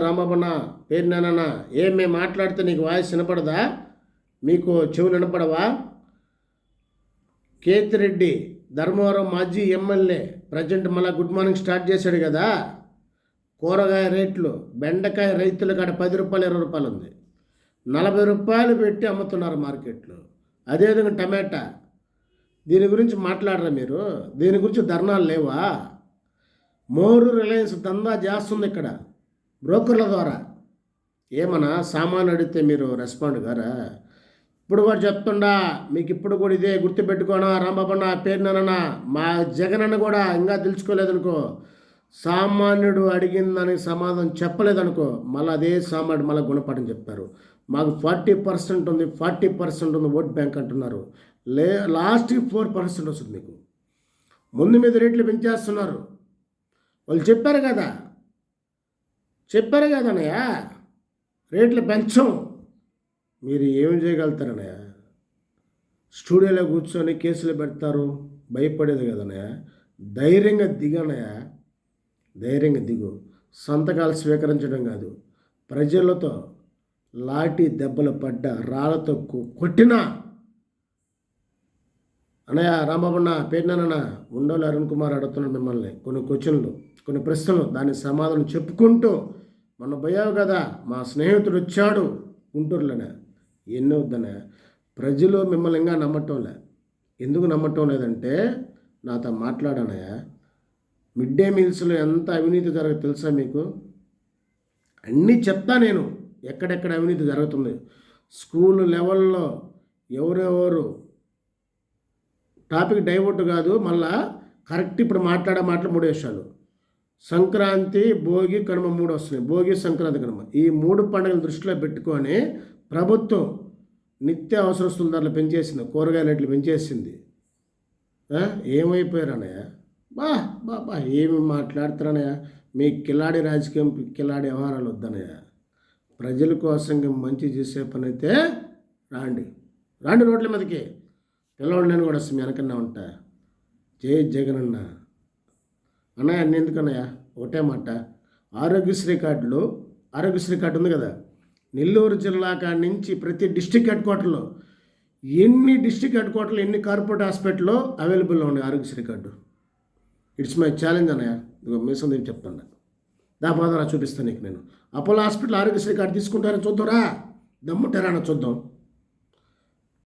రామబన్న పేరు నాన్న ఏం మేము మాట్లాడితే నీకు వాయిస్ వినపడదా? మీకు చెవులు వినపడవా? కేతిరెడ్డి ధర్మవరం మాజీ ఎమ్మెల్యే ప్రజెంట్ మళ్ళీ గుడ్ మార్నింగ్ స్టార్ట్ చేశాడు కదా. కూరగాయ రేట్లు బెండకాయ రైతుల కాడ 10 రూపాయలు 20 రూపాయలు ఉంది, 40 రూపాయలు పెట్టి అమ్ముతున్నారు మార్కెట్లో. అదేవిధంగా టమాటా, దీని గురించి మాట్లాడరా మీరు? దీని గురించి ధర్నాలు లేవా? మోరు రిలయన్స్ దందా చేస్తుంది ఇక్కడ బ్రోకర్ల ద్వారా. ఏమన్నా సామాన్ అడిగితే మీరు రెస్పాండ్ గారా? ఇప్పుడు కూడా చెప్తుండా మీకు, ఇప్పుడు కూడా ఇదే గుర్తుపెట్టుకోనా రాంబాబన్న పేరునన్నా. మా జగనన్న కూడా ఇంకా తెలుసుకోలేదనుకో, సామాన్యుడు అడిగిన దానికి సమాధానం చెప్పలేదనుకో, మళ్ళీ అదే సామాన్యుడు మళ్ళీ గుణపాఠం చెప్తారు. మాకు 40% ఉంది, 40% ఉంది ఓట్ బ్యాంక్ అంటున్నారు. లాస్ట్కి 4% వస్తుంది మీకు. ముందు మీద రేట్లు పెంచేస్తున్నారు. వాళ్ళు చెప్పారు కదన్నయ్య, రేట్లు పెంచం. మీరు ఏం చేయగలుగుతారన్నయ్య? స్టూడియోలో కూర్చొని కేసులు పెడతారు, భయపడేది కదన్నయ్య. ధైర్యంగా దిగనయ్య, ధైర్యంగా దిగు. సంతకాలు స్వీకరించడం కాదు, ప్రజలతో లాఠీ దెబ్బలు పడ్డ, రాళ్ళతో కొట్టినా. అన్నయ్య రాంబాబన్న పేరునన్న ఉండోలు అరుణ్ కుమార్ అడుగుతున్నాడు మిమ్మల్ని కొన్ని క్వశ్చన్లు, కొన్ని ప్రశ్నలు, దానికి సమాధానం చెప్పుకుంటూ. మొన్న పోయావు కదా, మా స్నేహితుడు వచ్చాడు గుంటూరులోనే, ఎన్ని వద్దనే. ప్రజలు మిమ్మల్ని ఇంకా నమ్మటంలే. ఎందుకు నమ్మటం లేదంటే, నాతో మాట్లాడానయ్య. మిడ్ డే మీల్స్లో ఎంత అవినీతి జరగదు తెలుసా మీకు? అన్నీ చెప్తా నేను, ఎక్కడెక్కడ అవినీతి జరుగుతుంది. స్కూల్ లెవెల్లో ఎవరెవరు, టాపిక్ డైవర్ట్ కాదు, మళ్ళా కరెక్ట్. ఇప్పుడు మాట్లాడే మాటలు 3 విషయాలు. సంక్రాంతి, భోగి, కనుమ 3 వస్తున్నాయి. భోగి, సంక్రాంతి, కనుమ ఈ 3 పండుగలు దృష్టిలో పెట్టుకొని ప్రభుత్వం నిత్య అవసరస్తుల ధరలు పెంచేసింది, కూరగాయల రేట్లు పెంచేసింది. ఏమైపోయారు అన్నయ్య? బా ఏమి మాట్లాడుతారన్నయ్య? మీ కిలాడి రాజకీయం, కిలాడి వ్యవహారాలు వద్దనయ్య. ప్రజల కోసం మంచి చేసే పని అయితే రాండి రోడ్ల మీదకి. పిల్లవాడు నేను కూడా వస్తాను, మీ వెనకన్నా ఉంటా. జై జగనన్న. అన్నయ్య అన్నీ ఎందుకన్నయ్య? ఒకటే మాట, ఆరోగ్యశ్రీ కార్డు ఉంది కదా, నెల్లూరు జిల్లా కాడి నుంచి ప్రతి డిస్టిక్ హెడ్ క్వార్టర్లో, ఎన్ని డిస్టిక్ హెడ్ క్వార్టర్లో, ఎన్ని కార్పొరేట్ హాస్పిటల్లో అవైలబుల్లో ఉన్నాయి Aarogyasri card. It's my challenge అన్నయ్య. ఇదిగో మీసం దేవి చెప్తాను, దాపాదరా చూపిస్తాను నీకు నేను. అపోలో హాస్పిటల్ ఆరోగ్యశ్రీ కార్డు తీసుకుంటారని చూద్దారా, దమ్ముంటారా అని చూద్దాం.